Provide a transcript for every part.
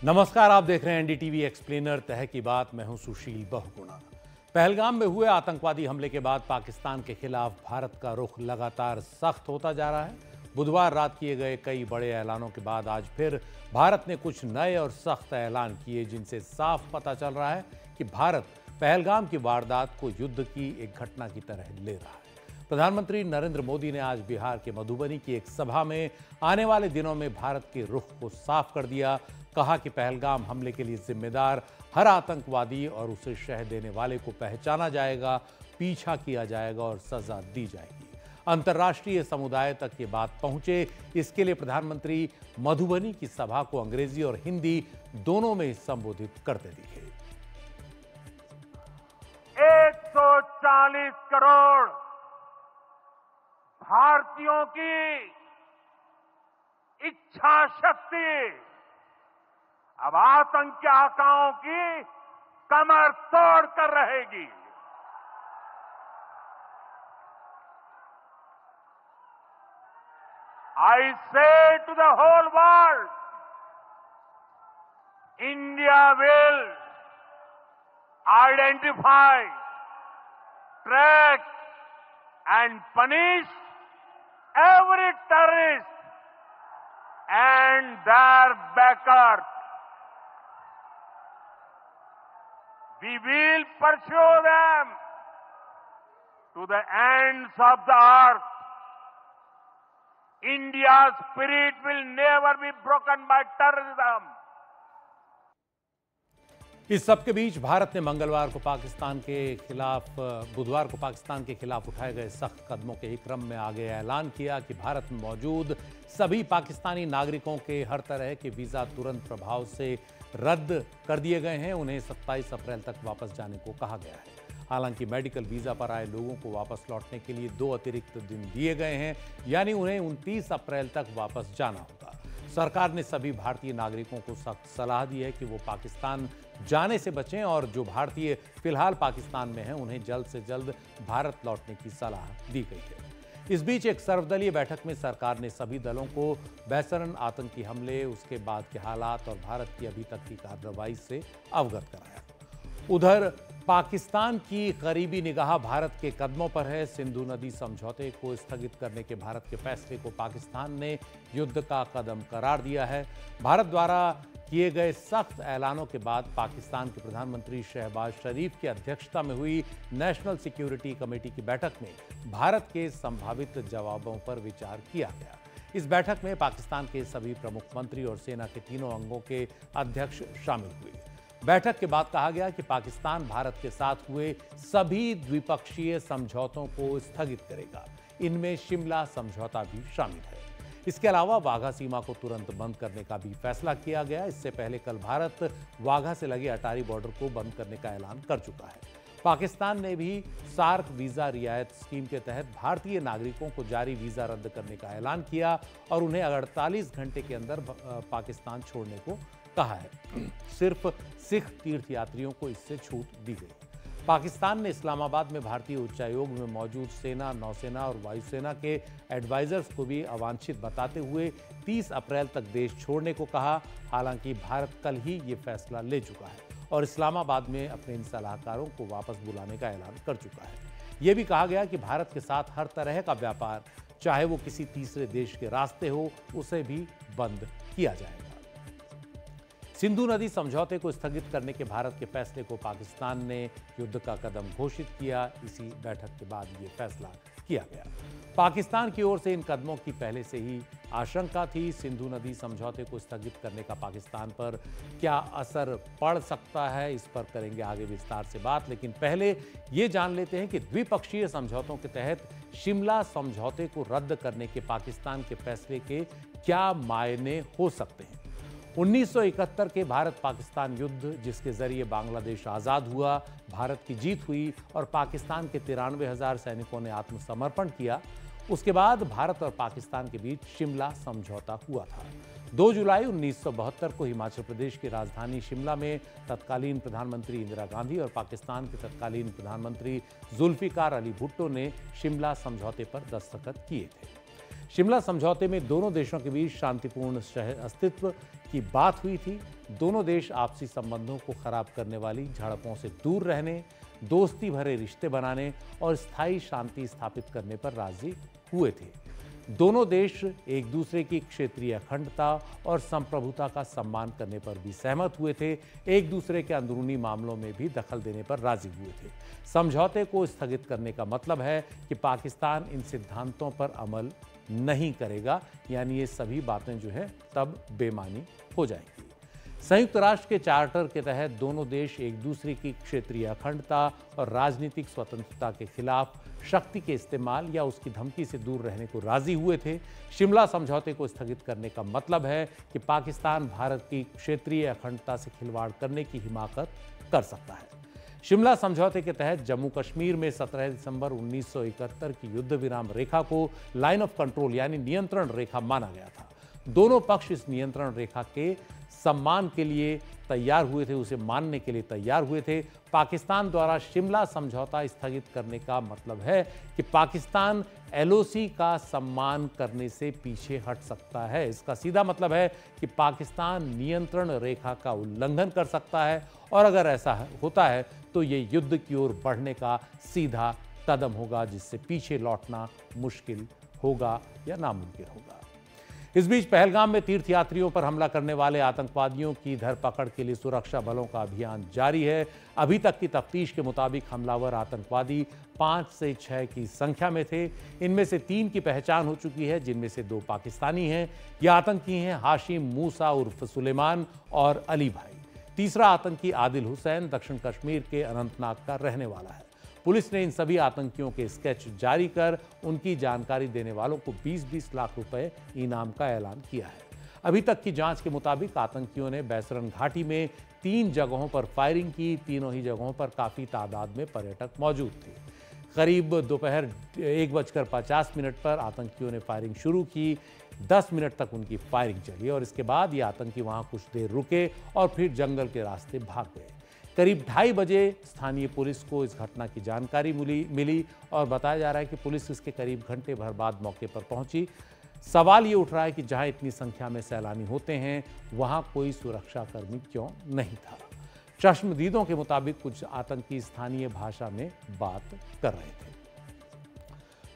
नमस्कार, आप देख रहे हैं एनडीटीवी एक्सप्लेनर तह की बात। मैं हूं सुशील बहुगुणा। पहलगाम में हुए आतंकवादी हमले के बाद पाकिस्तान के खिलाफ भारत का रुख लगातार सख्त होता जा रहा है। बुधवार रात किए गए कई बड़े ऐलानों के बाद आज फिर भारत ने कुछ नए और सख्त ऐलान किए, जिनसे साफ पता चल रहा है कि भारत पहलगाम की वारदात को युद्ध की एक घटना की तरह ले रहा है। प्रधानमंत्री नरेंद्र मोदी ने आज बिहार के मधुबनी की एक सभा में आने वाले दिनों में भारत के रुख को साफ कर दिया। कहा कि पहलगाम हमले के लिए जिम्मेदार हर आतंकवादी और उसे शह देने वाले को पहचाना जाएगा, पीछा किया जाएगा और सजा दी जाएगी। अंतर्राष्ट्रीय समुदाय तक ये बात पहुंचे, इसके लिए प्रधानमंत्री मधुबनी की सभा को अंग्रेजी और हिंदी दोनों में संबोधित करते दिखे। 140 करोड़ भारतीयों की इच्छा शक्ति अब आतंक के आकाओं की कमर तोड़ कर रहेगी। I say to the whole world, India will identify, track and punish every terrorist and their backers. We will pursue them to the ends of the earth. India's spirit will never be broken by terrorism. इस सबके बीच भारत ने बुधवार को पाकिस्तान के खिलाफ उठाए गए सख्त कदमों के ही क्रम में आगे ऐलान किया कि भारत में मौजूद सभी पाकिस्तानी नागरिकों के हर तरह के वीजा तुरंत प्रभाव से रद्द कर दिए गए हैं। उन्हें 27 अप्रैल तक वापस जाने को कहा गया है। हालांकि मेडिकल वीजा पर आए लोगों को वापस लौटने के लिए 2 अतिरिक्त दिन दिए गए हैं, यानी उन्हें 29 अप्रैल तक वापस जाना होगा। सरकार ने सभी भारतीय नागरिकों को सख्त सलाह दी है कि वो पाकिस्तान जाने से बचें और जो भारतीय फिलहाल पाकिस्तान में हैं उन्हें जल्द से जल्द भारत लौटने की सलाह दी गई है। इस बीच एक सर्वदलीय बैठक में सरकार ने सभी दलों को बेसरन आतंकी हमले, उसके बाद के हालात और भारत की अभी तक की कार्रवाई से अवगत कराया। उधर पाकिस्तान की करीबी निगाह भारत के कदमों पर है। सिंधु नदी समझौते को स्थगित करने के भारत के फैसले को पाकिस्तान ने युद्ध का कदम करार दिया है। भारत द्वारा किए गए सख्त ऐलानों के बाद पाकिस्तान के प्रधानमंत्री शहबाज शरीफ की अध्यक्षता में हुई नेशनल सिक्योरिटी कमेटी की बैठक में भारत के संभावित जवाबों पर विचार किया गया। इस बैठक में पाकिस्तान के सभी प्रमुख मंत्री और सेना के तीनों अंगों के अध्यक्ष शामिल हुए। बैठक के बाद कहा गया कि पाकिस्तान भारत के साथ हुए सभी द्विपक्षीय समझौतों को स्थगित करेगा। इनमें शिमला समझौता भी शामिल है। इसके अलावा वाघा सीमा को तुरंत बंद करने का भी फैसला किया गया। इससे पहले कल भारत वाघा से लगे अटारी बॉर्डर को बंद करने का ऐलान कर चुका है। पाकिस्तान ने भी सार्क वीजा रियायत स्कीम के तहत भारतीय नागरिकों को जारी वीजा रद्द करने का ऐलान किया और उन्हें 48 घंटे के अंदर पाकिस्तान छोड़ने को कहा है। सिर्फ सिख तीर्थयात्रियों को इससे छूट दी गई। पाकिस्तान ने इस्लामाबाद में भारतीय उच्चायोग में मौजूद सेना, नौसेना और वायुसेना के एडवाइजर्स को भी अवांछित बताते हुए 30 अप्रैल तक देश छोड़ने को कहा। हालांकि भारत कल ही ये फैसला ले चुका है और इस्लामाबाद में अपने इन सलाहकारों को वापस बुलाने का ऐलान कर चुका है। यह भी कहा गया कि भारत के साथ हर तरह का व्यापार, चाहे वो किसी तीसरे देश के रास्ते हो, उसे भी बंद किया जाएगा। सिंधु नदी समझौते को स्थगित करने के भारत के फैसले को पाकिस्तान ने युद्ध का कदम घोषित किया। इसी बैठक के बाद ये फैसला किया गया। पाकिस्तान की ओर से इन कदमों की पहले से ही आशंका थी। सिंधु नदी समझौते को स्थगित करने का पाकिस्तान पर क्या असर पड़ सकता है, इस पर करेंगे आगे विस्तार से बात। लेकिन पहले ये जान लेते हैं कि द्विपक्षीय समझौतों के तहत शिमला समझौते को रद्द करने के पाकिस्तान के फैसले के क्या मायने हो सकते हैं। 1971 के भारत पाकिस्तान युद्ध, जिसके जरिए बांग्लादेश आज़ाद हुआ, भारत की जीत हुई और पाकिस्तान के 93,000 सैनिकों ने आत्मसमर्पण किया। उसके बाद भारत और पाकिस्तान के बीच शिमला समझौता हुआ था। 2 जुलाई 1972 को हिमाचल प्रदेश की राजधानी शिमला में तत्कालीन प्रधानमंत्री इंदिरा गांधी और पाकिस्तान के तत्कालीन प्रधानमंत्री जुल्फिकार अली भुट्टो ने शिमला समझौते पर दस्तखत किए थे। शिमला समझौते में दोनों देशों के बीच शांतिपूर्ण अस्तित्व की बात हुई थी। दोनों देश आपसी संबंधों को खराब करने वाली झड़पों से दूर रहने, दोस्ती भरे रिश्ते बनाने और स्थायी शांति स्थापित करने पर राजी हुए थे। दोनों देश एक दूसरे की क्षेत्रीय अखंडता और संप्रभुता का सम्मान करने पर भी सहमत हुए थे। एक दूसरे के अंदरूनी मामलों में भी दखल देने पर राजी हुए थे। समझौते को स्थगित करने का मतलब है कि पाकिस्तान इन सिद्धांतों पर अमल नहीं करेगा, यानी ये सभी बातें जो है तब बेमानी हो जाएंगी। संयुक्त राष्ट्र के चार्टर के तहत दोनों देश एक दूसरे की क्षेत्रीय अखंडता और राजनीतिक स्वतंत्रता के खिलाफ शक्ति के इस्तेमाल या उसकी धमकी से दूर रहने को राजी हुए थे। शिमला समझौते को स्थगित करने का मतलब है कि पाकिस्तान भारत की क्षेत्रीय अखंडता से खिलवाड़ करने की हिमाकत कर सकता है। शिमला समझौते के तहत जम्मू कश्मीर में 17 दिसंबर 1971 की युद्ध विराम रेखा को लाइन ऑफ कंट्रोल यानी नियंत्रण रेखा माना गया था। दोनों पक्ष इस नियंत्रण रेखा के सम्मान के लिए तैयार हुए थे, उसे मानने के लिए तैयार हुए थे। पाकिस्तान द्वारा शिमला समझौता स्थगित करने का मतलब है कि पाकिस्तान एलओसी का सम्मान करने से पीछे हट सकता है। इसका सीधा मतलब है कि पाकिस्तान नियंत्रण रेखा का उल्लंघन कर सकता है और अगर ऐसा होता है तो ये युद्ध की ओर बढ़ने का सीधा कदम होगा, जिससे पीछे लौटना मुश्किल होगा या नामुमकिन होगा। इस बीच पहलगाम में तीर्थयात्रियों पर हमला करने वाले आतंकवादियों की धरपकड़ के लिए सुरक्षा बलों का अभियान जारी है। अभी तक की तफ्तीश के मुताबिक हमलावर आतंकवादी 5 से 6 की संख्या में थे। इनमें से 3 की पहचान हो चुकी है, जिनमें से 2 पाकिस्तानी हैं। ये आतंकी हैं हाशिम मूसा उर्फ सुलेमान और अली भाई। तीसरा आतंकी आदिल हुसैन दक्षिण कश्मीर के अनंतनाग का रहने वाला है। पुलिस ने इन सभी आतंकियों के स्केच जारी कर उनकी जानकारी देने वालों को 20-20 लाख रुपए इनाम का ऐलान किया है। अभी तक की जांच के मुताबिक आतंकियों ने बैसरन घाटी में 3 जगहों पर फायरिंग की। तीनों ही जगहों पर काफ़ी तादाद में पर्यटक मौजूद थे। करीब दोपहर 1:50 पर आतंकियों ने फायरिंग शुरू की। 10 मिनट तक उनकी फायरिंग चली और इसके बाद ये आतंकी वहाँ कुछ देर रुके और फिर जंगल के रास्ते भाग गए। करीब 2:30 बजे स्थानीय पुलिस को इस घटना की जानकारी मिली और बताया जा रहा है कि पुलिस इसके करीब घंटे भर बाद मौके पर पहुंची। सवाल ये उठ रहा है कि जहां इतनी संख्या में सैलानी होते हैं वहां कोई सुरक्षाकर्मी क्यों नहीं था। चश्मदीदों के मुताबिक कुछ आतंकी स्थानीय भाषा में बात कर रहे थे।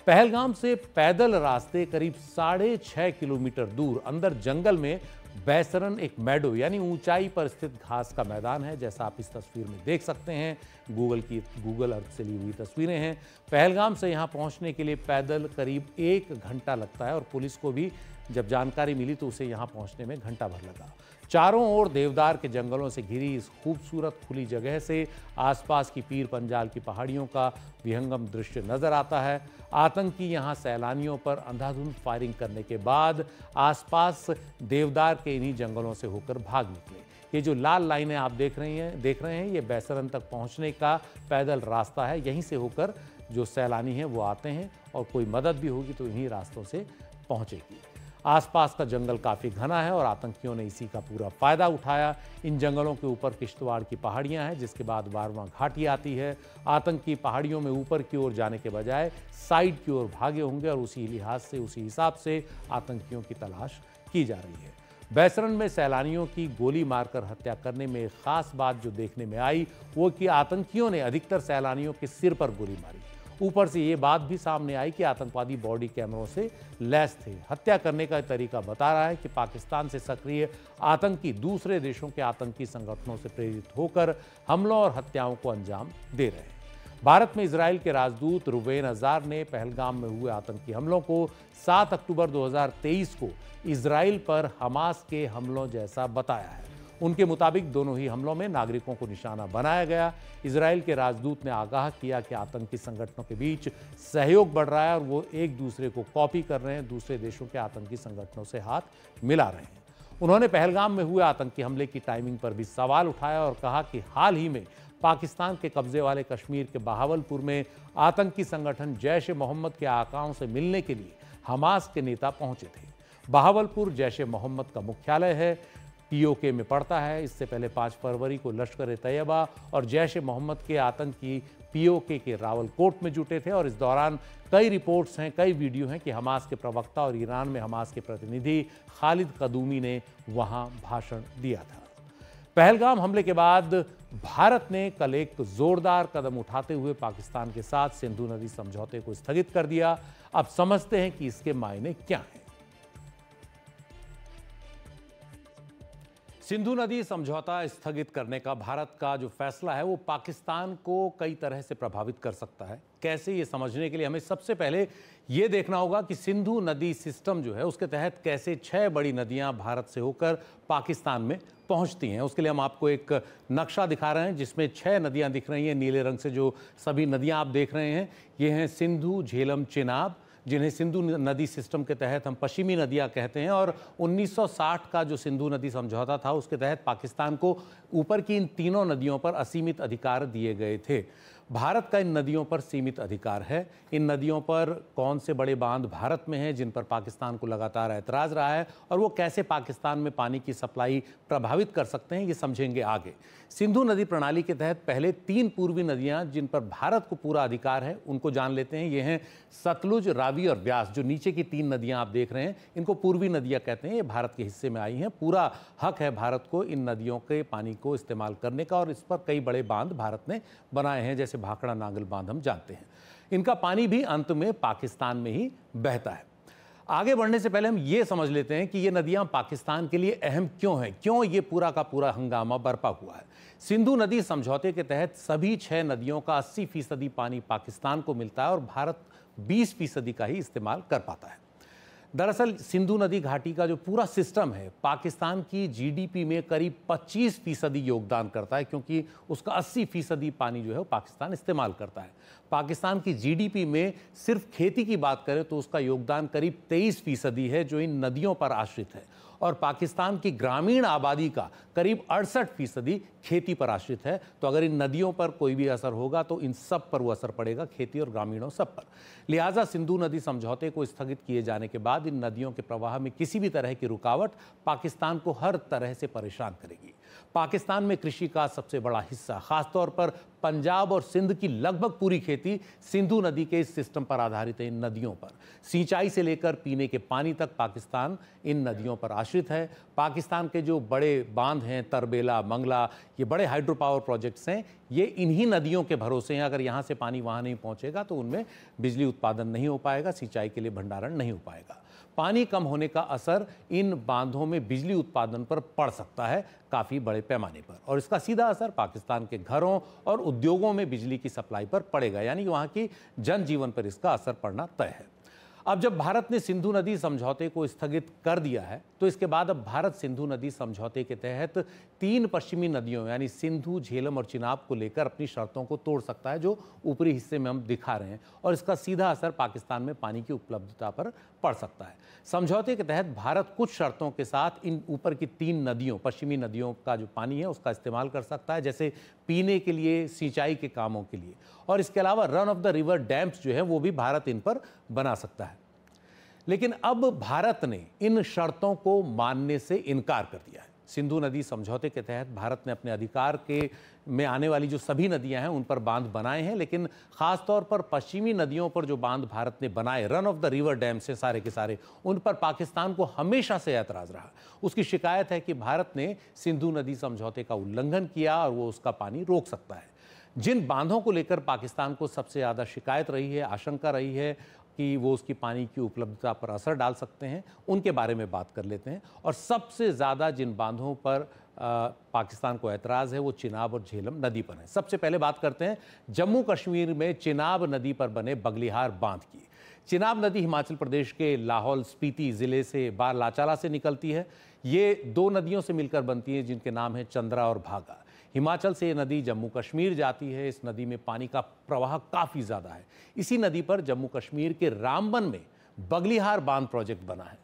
पहलगाम से पैदल रास्ते करीब 6.5 किलोमीटर दूर अंदर जंगल में बैसरन एक मैडो यानी ऊंचाई पर स्थित घास का मैदान है, जैसा आप इस तस्वीर में देख सकते हैं। गूगल अर्थ से ली हुई तस्वीरें हैं। पहलगाम से यहां पहुंचने के लिए पैदल करीब 1 घंटा लगता है और पुलिस को भी जब जानकारी मिली तो उसे यहां पहुंचने में घंटा भर लगा। चारों ओर देवदार के जंगलों से घिरी इस खूबसूरत खुली जगह से आसपास की पीर पंजाल की पहाड़ियों का विहंगम दृश्य नजर आता है। आतंकी यहां सैलानियों पर अंधाधुंध फायरिंग करने के बाद आसपास देवदार के इन्हीं जंगलों से होकर भाग निकले। ये जो लाल लाइनें आप देख रहे हैं ये बैसरन तक पहुंचने का पैदल रास्ता है। यहीं से होकर जो सैलानी हैं वो आते हैं और कोई मदद भी होगी तो इन्हीं रास्तों से पहुंचेगी। आसपास का जंगल काफ़ी घना है और आतंकियों ने इसी का पूरा फायदा उठाया। इन जंगलों के ऊपर किश्तवाड़ की पहाड़ियां हैं, जिसके बाद बारवां घाटी आती है। आतंकी पहाड़ियों में ऊपर की ओर जाने के बजाय साइड की ओर भागे होंगे और उसी लिहाज से उसी हिसाब से आतंकियों की तलाश की जा रही है। बैसरन में सैलानियों की गोली मारकर हत्या करने में एक खास बात जो देखने में आई वो कि आतंकियों ने अधिकतर सैलानियों के सिर पर गोली मारी। ऊपर से ये बात भी सामने आई कि आतंकवादी बॉडी कैमरों से लैस थे। हत्या करने का तरीका बता रहा है कि पाकिस्तान से सक्रिय आतंकी दूसरे देशों के आतंकी संगठनों से प्रेरित होकर हमलों और हत्याओं को अंजाम दे रहे हैं। भारत में इजराइल के राजदूत रुबेन अजार ने पहलगाम में हुए आतंकी हमलों को 7 अक्टूबर 2023 को इजराइल पर हमास के हमलों जैसा बताया है। उनके मुताबिक दोनों ही हमलों में नागरिकों को निशाना बनाया गया। इजराइल के राजदूत ने आगाह किया कि आतंकी संगठनों के बीच सहयोग बढ़ रहा है और वो एक दूसरे को कॉपी कर रहे हैं, दूसरे देशों के आतंकी संगठनों से हाथ मिला रहे हैं। उन्होंने पहलगाम में हुए आतंकी हमले की टाइमिंग पर भी सवाल उठाया और कहा कि हाल ही में पाकिस्तान के कब्जे वाले कश्मीर के बहावलपुर में आतंकी संगठन जैश ए मोहम्मद के आकाओं से मिलने के लिए हमास के नेता पहुंचे थे। बहावलपुर जैश ए मोहम्मद का मुख्यालय है। पीओके में पड़ता है। इससे पहले 5 फरवरी को लश्कर-ए-तैयबा और जैश-ए-मोहम्मद के आतंकी पीओके के रावलकोट में जुटे थे और इस दौरान कई रिपोर्ट्स हैं, कई वीडियो हैं कि हमास के प्रवक्ता और ईरान में हमास के प्रतिनिधि खालिद कदूमी ने वहां भाषण दिया था। पहलगाम हमले के बाद भारत ने कल एक जोरदार कदम उठाते हुए पाकिस्तान के साथ सिंधु नदी समझौते को स्थगित कर दिया। अब समझते हैं कि इसके मायने क्या हैं। सिंधु नदी समझौता स्थगित करने का भारत का जो फैसला है वो पाकिस्तान को कई तरह से प्रभावित कर सकता है। कैसे, ये समझने के लिए हमें सबसे पहले ये देखना होगा कि सिंधु नदी सिस्टम जो है उसके तहत कैसे 6 बड़ी नदियां भारत से होकर पाकिस्तान में पहुंचती हैं। उसके लिए हम आपको एक नक्शा दिखा रहे हैं जिसमें 6 नदियां दिख रही हैं नीले रंग से। जो सभी नदियां आप देख रहे हैं ये हैं सिंधु, झेलम, चिनाब, जिन्हें सिंधु नदी सिस्टम के तहत हम पश्चिमी नदियां कहते हैं। और 1960 का जो सिंधु नदी समझौता था उसके तहत पाकिस्तान को ऊपर की इन तीनों नदियों पर असीमित अधिकार दिए गए थे। भारत का इन नदियों पर सीमित अधिकार है। इन नदियों पर कौन से बड़े बांध भारत में हैं जिन पर पाकिस्तान को लगातार ऐतराज़ रहा है और वो कैसे पाकिस्तान में पानी की सप्लाई प्रभावित कर सकते हैं, ये समझेंगे आगे। सिंधु नदी प्रणाली के तहत पहले 3 पूर्वी नदियां जिन पर भारत को पूरा अधिकार है उनको जान लेते हैं। ये हैं सतलुज, रावी और ब्यास। जो नीचे की 3 नदियां आप देख रहे हैं इनको पूर्वी नदियां कहते हैं। ये भारत के हिस्से में आई हैं। पूरा हक है भारत को इन नदियों के पानी को इस्तेमाल करने का और इस पर कई बड़े बांध भारत ने बनाए हैं, जैसे भाखड़ा नांगल बांध हम जानते हैं। इनका पानी भी अंत में पाकिस्तान में ही बहता है। आगे बढ़ने से पहले हम ये समझ लेते हैं कि ये नदियां पाकिस्तान के लिए अहम क्यों हैं, क्यों ये पूरा का पूरा हंगामा बरपा हुआ है। सिंधु नदी समझौते के तहत सभी 6 नदियों का 80% पानी पाकिस्तान को मिलता है और भारत 20% का ही इस्तेमाल कर पाता है। दरअसल सिंधु नदी घाटी का जो पूरा सिस्टम है पाकिस्तान की जीडीपी में करीब 25% योगदान करता है, क्योंकि उसका 80% पानी जो है वो पाकिस्तान इस्तेमाल करता है। पाकिस्तान की जीडीपी में सिर्फ खेती की बात करें तो उसका योगदान करीब 23% है जो इन नदियों पर आश्रित है। और पाकिस्तान की ग्रामीण आबादी का करीब 68% खेती पर आश्रित है। तो अगर इन नदियों पर कोई भी असर होगा तो इन सब पर वो असर पड़ेगा, खेती और ग्रामीणों सब पर। लिहाजा सिंधु नदी समझौते को स्थगित किए जाने के बाद इन नदियों के प्रवाह में किसी भी तरह की रुकावट पाकिस्तान को हर तरह से परेशान करेगी। पाकिस्तान में कृषि का सबसे बड़ा हिस्सा, खासतौर पर पंजाब और सिंध की लगभग पूरी खेती सिंधु नदी के इस सिस्टम पर आधारित है। इन नदियों पर सिंचाई से लेकर पीने के पानी तक पाकिस्तान इन नदियों पर आश्रित है। पाकिस्तान के जो बड़े बांध हैं, तरबेला, मंगला, ये बड़े हाइड्रो पावर प्रोजेक्ट्स हैं, ये इन्हीं नदियों के भरोसे हैं। अगर यहाँ से पानी वहाँ नहीं पहुँचेगा तो उनमें बिजली उत्पादन नहीं हो पाएगा, सिंचाई के लिए भंडारण नहीं हो पाएगा। पानी कम होने का असर इन बांधों में बिजली उत्पादन पर पड़ सकता है काफ़ी बड़े पैमाने पर, और इसका सीधा असर पाकिस्तान के घरों और उद्योगों में बिजली की सप्लाई पर पड़ेगा, यानी कि वहाँ की जनजीवन पर इसका असर पड़ना तय है। अब जब भारत ने सिंधु नदी समझौते को स्थगित कर दिया है तो इसके बाद अब भारत सिंधु नदी समझौते के तहत 3 पश्चिमी नदियों यानी सिंधु, झेलम और चिनाब को लेकर अपनी शर्तों को तोड़ सकता है, जो ऊपरी हिस्से में हम दिखा रहे हैं, और इसका सीधा असर पाकिस्तान में पानी की उपलब्धता पर पड़ सकता है। समझौते के तहत भारत कुछ शर्तों के साथ इन ऊपर की 3 नदियों, पश्चिमी नदियों का जो पानी है उसका इस्तेमाल कर सकता है, जैसे पीने के लिए, सिंचाई के कामों के लिए, और इसके अलावा run of the river dams जो है वो भी भारत इन पर बना सकता है। लेकिन अब भारत ने इन शर्तों को मानने से इनकार कर दिया है। सिंधु नदी समझौते के तहत भारत ने अपने अधिकार के में आने वाली जो सभी नदियां हैं उन पर बांध बनाए हैं, लेकिन खासतौर पर पश्चिमी नदियों पर जो बांध भारत ने बनाए, run of the river dam से सारे के सारे, उन पर पाकिस्तान को हमेशा से ऐतराज रहा। उसकी शिकायत है कि भारत ने सिंधु नदी समझौते का उल्लंघन किया और वो उसका पानी रोक सकता है। जिन बांधों को लेकर पाकिस्तान को सबसे ज़्यादा शिकायत रही है, आशंका रही है कि वो उसकी पानी की उपलब्धता पर असर डाल सकते हैं, उनके बारे में बात कर लेते हैं। और सबसे ज़्यादा जिन बांधों पर पाकिस्तान को ऐतराज़ है वो चिनाब और झेलम नदी पर है। सबसे पहले बात करते हैं जम्मू कश्मीर में चिनाब नदी पर बने बगलिहार बांध की। चिनाब नदी हिमाचल प्रदेश के लाहौल स्पीति ज़िले से बारलाचाला से निकलती है। ये 2 नदियों से मिलकर बनती है जिनके नाम है चंद्रा और भागा। हिमाचल से ये नदी जम्मू कश्मीर जाती है। इस नदी में पानी का प्रवाह काफ़ी ज़्यादा है। इसी नदी पर जम्मू कश्मीर के रामबन में बगलिहार बांध प्रोजेक्ट बना है।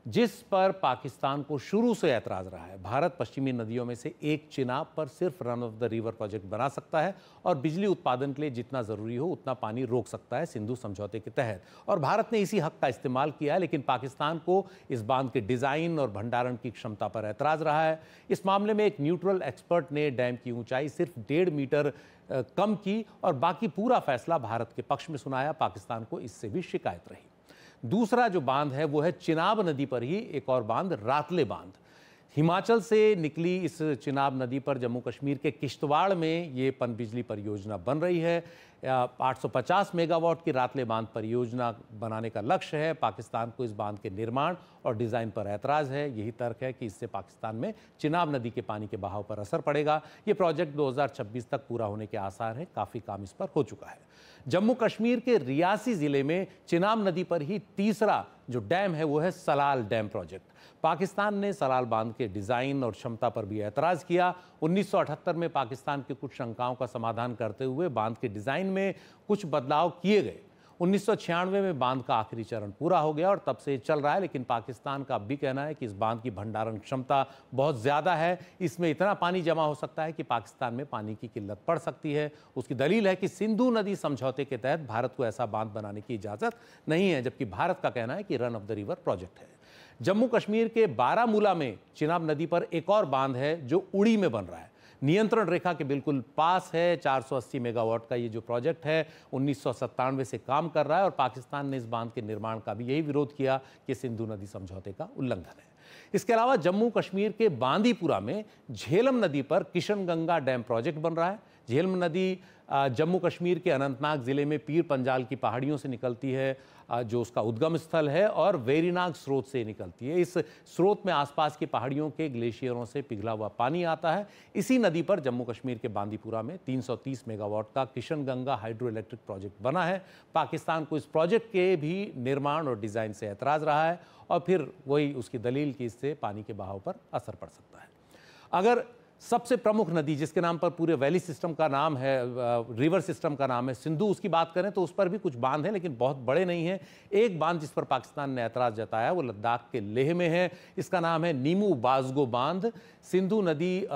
जिस पर पाकिस्तान को शुरू से ऐतराज रहा है। भारत पश्चिमी नदियों में से एक चिनाब पर सिर्फ run of the river project बना सकता है और बिजली उत्पादन के लिए जितना ज़रूरी हो उतना पानी रोक सकता है सिंधु समझौते के तहत, और भारत ने इसी हक का इस्तेमाल किया है। लेकिन पाकिस्तान को इस बांध के डिज़ाइन और भंडारण की क्षमता पर ऐतराज़ रहा है। इस मामले में एक न्यूट्रल एक्सपर्ट ने डैम की ऊंचाई सिर्फ 1.5 मीटर कम की और बाकी पूरा फैसला भारत के पक्ष में सुनाया। पाकिस्तान को इससे भी शिकायत रही। दूसरा जो बांध है वो है चिनाब नदी पर ही एक और बांध, रातले बांध। हिमाचल से निकली इस चिनाब नदी पर जम्मू कश्मीर के किश्तवाड़ में ये पनबिजली परियोजना बन रही है। 850 मेगावाट की रातले बांध परियोजना बनाने का लक्ष्य है। पाकिस्तान को इस बांध के निर्माण और डिज़ाइन पर ऐतराज़ है। यही तर्क है कि इससे पाकिस्तान में चिनाब नदी के पानी के बहाव पर असर पड़ेगा। ये प्रोजेक्ट 2026 तक पूरा होने के आसार हैं। काफ़ी काम इस पर हो चुका है। जम्मू कश्मीर के रियासी ज़िले में चिनाब नदी पर ही तीसरा जो डैम है वो है सलाल डैम प्रोजेक्ट। पाकिस्तान ने सलाल बांध के डिज़ाइन और क्षमता पर भी ऐतराज़ किया। 1978 में पाकिस्तान की कुछ शंकाओं का समाधान करते हुए बांध के डिज़ाइन में कुछ बदलाव किए गए। 1996 में बांध का आखिरी चरण पूरा हो गया और तब से चल रहा है। लेकिन पाकिस्तान का अब भी कहना है कि इस बांध की भंडारण क्षमता बहुत ज़्यादा है। इसमें इतना पानी जमा हो सकता है कि पाकिस्तान में पानी की किल्लत पड़ सकती है। उसकी दलील है कि सिंधु नदी समझौते के तहत भारत को ऐसा बांध बनाने की इजाज़त नहीं है, जबकि भारत का कहना है कि run of the river project है। जम्मू कश्मीर के बारामूला में चिनाब नदी पर एक और बांध है जो उड़ी में बन रहा है। नियंत्रण रेखा के बिल्कुल पास है। 480 मेगावाट का ये जो प्रोजेक्ट है 1997 से काम कर रहा है और पाकिस्तान ने इस बांध के निर्माण का भी यही विरोध किया कि सिंधु नदी समझौते का उल्लंघन है। इसके अलावा जम्मू कश्मीर के बांदीपुरा में झेलम नदी पर किशनगंगा डैम प्रोजेक्ट बन रहा है। झेलम नदी जम्मू कश्मीर के अनंतनाग ज़िले में पीर पंजाल की पहाड़ियों से निकलती है, जो उसका उद्गम स्थल है, और वेरीनाग स्रोत से निकलती है। इस स्रोत में आसपास की पहाड़ियों के ग्लेशियरों से पिघला हुआ पानी आता है। इसी नदी पर जम्मू कश्मीर के बांदीपुरा में 330 मेगावाट का किशनगंगा हाइड्रो इलेक्ट्रिक प्रोजेक्ट बना है। पाकिस्तान को इस प्रोजेक्ट के भी निर्माण और डिज़ाइन से ऐतराज़ रहा है और फिर वही उसकी दलील कि इससे पानी के बहाव पर असर पड़ सकता है। अगर सबसे प्रमुख नदी जिसके नाम पर पूरे वैली सिस्टम का नाम है, रिवर सिस्टम का नाम है सिंधु, उसकी बात करें तो उस पर भी कुछ बांध हैं, लेकिन बहुत बड़े नहीं हैं। एक बांध जिस पर पाकिस्तान ने ऐतराज़ जताया वो लद्दाख के लेह में है। इसका नाम है नीमू बाजगो बांध। सिंधु नदी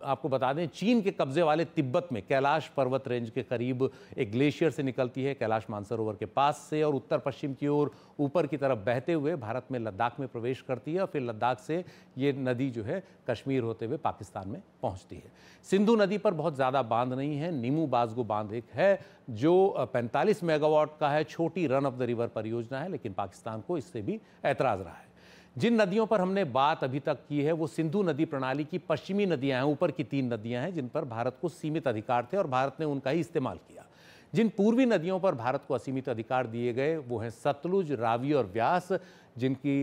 आपको बता दें चीन के कब्जे वाले तिब्बत में कैलाश पर्वत रेंज के करीब एक ग्लेशियर से निकलती है, कैलाश मानसरोवर के पास से, और उत्तर पश्चिम की ओर ऊपर की तरफ बहते हुए भारत में लद्दाख में प्रवेश करती है और फिर लद्दाख से ये नदी जो है कश्मीर होते हुए पाकिस्तान में पहुंचती है। सिंधु नदी पर बहुत ज़्यादा बांध नहीं है। नीमू बाजगो बांध एक है जो 45 मेगावाट का है, छोटी रन ऑफ द रिवर परियोजना है, लेकिन पाकिस्तान को इससे भी ऐतराज़ रहा है। जिन नदियों पर हमने बात अभी तक की है वो सिंधु नदी प्रणाली की पश्चिमी नदियां हैं, ऊपर की 3 नदियां हैं जिन पर भारत को सीमित अधिकार थे और भारत ने उनका ही इस्तेमाल किया। जिन पूर्वी नदियों पर भारत को असीमित अधिकार दिए गए वो हैं सतलुज, रावी और व्यास, जिनकी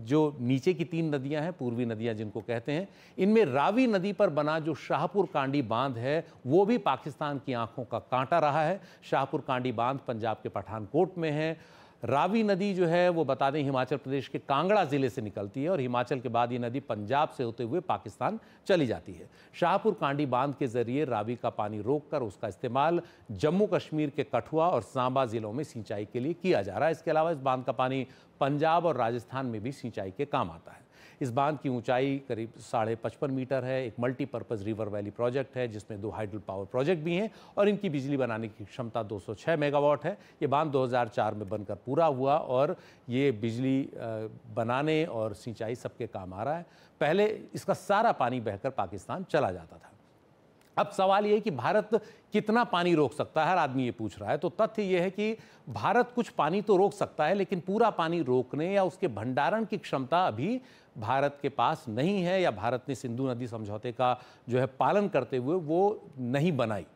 जो नीचे की 3 नदियां हैं, पूर्वी नदियां जिनको कहते हैं। इनमें रावी नदी पर बना जो शाहपुर कांडी बांध है वो भी पाकिस्तान की आंखों का कांटा रहा है। शाहपुर कांडी बांध पंजाब के पठानकोट में है। रावी नदी जो है वो बता दें हिमाचल प्रदेश के कांगड़ा ज़िले से निकलती है और हिमाचल के बाद ये नदी पंजाब से होते हुए पाकिस्तान चली जाती है। शाहपुर कांडी बांध के जरिए रावी का पानी रोककर उसका इस्तेमाल जम्मू कश्मीर के कठुआ और सांबा ज़िलों में सिंचाई के लिए किया जा रहा है। इसके अलावा इस बांध का पानी पंजाब और राजस्थान में भी सिंचाई के काम आता है। इस बांध की ऊंचाई करीब 55.5 मीटर है। एक मल्टीपर्पज़ रिवर वैली प्रोजेक्ट है जिसमें 2 हाइडल पावर प्रोजेक्ट भी हैं और इनकी बिजली बनाने की क्षमता 206 मेगावाट है। ये बांध 2004 में बनकर पूरा हुआ और ये बिजली बनाने और सिंचाई सबके काम आ रहा है। पहले इसका सारा पानी बहकर पाकिस्तान चला जाता था। अब सवाल ये है कि भारत कितना पानी रोक सकता है, हर आदमी ये पूछ रहा है। तो तथ्य ये है कि भारत कुछ पानी तो रोक सकता है, लेकिन पूरा पानी रोकने या उसके भंडारण की क्षमता अभी भारत के पास नहीं है, या भारत ने सिंधु नदी समझौते का जो है पालन करते हुए वो नहीं बनाई।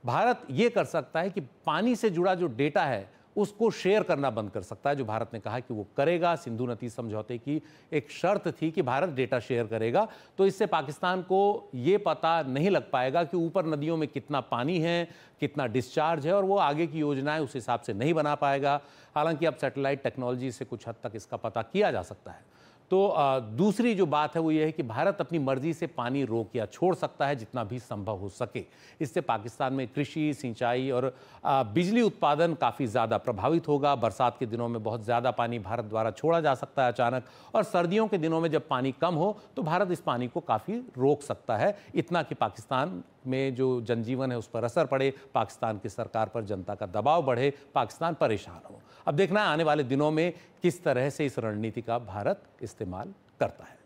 भारत ये कर सकता है कि पानी से जुड़ा जो डेटा है उसको शेयर करना बंद कर सकता है, जो भारत ने कहा कि वो करेगा। सिंधु नदी समझौते की एक शर्त थी कि भारत डेटा शेयर करेगा, तो इससे पाकिस्तान को ये पता नहीं लग पाएगा कि ऊपर नदियों में कितना पानी है, कितना डिस्चार्ज है, और वो आगे की योजनाएं उस हिसाब से नहीं बना पाएगा। हालांकि अब सैटेलाइट टेक्नोलॉजी से कुछ हद तक इसका पता किया जा सकता है। तो दूसरी जो बात है वो ये है कि भारत अपनी मर्जी से पानी रोक या छोड़ सकता है जितना भी संभव हो सके। इससे पाकिस्तान में कृषि, सिंचाई और बिजली उत्पादन काफ़ी ज़्यादा प्रभावित होगा। बरसात के दिनों में बहुत ज़्यादा पानी भारत द्वारा छोड़ा जा सकता है अचानक, और सर्दियों के दिनों में जब पानी कम हो तो भारत इस पानी को काफ़ी रोक सकता है, इतना कि पाकिस्तान में जो जनजीवन है उस पर असर पड़े, पाकिस्तान की सरकार पर जनता का दबाव बढ़े, पाकिस्तान परेशान हो। अब देखना है आने वाले दिनों में किस तरह से इस रणनीति का भारत इस्तेमाल करता है।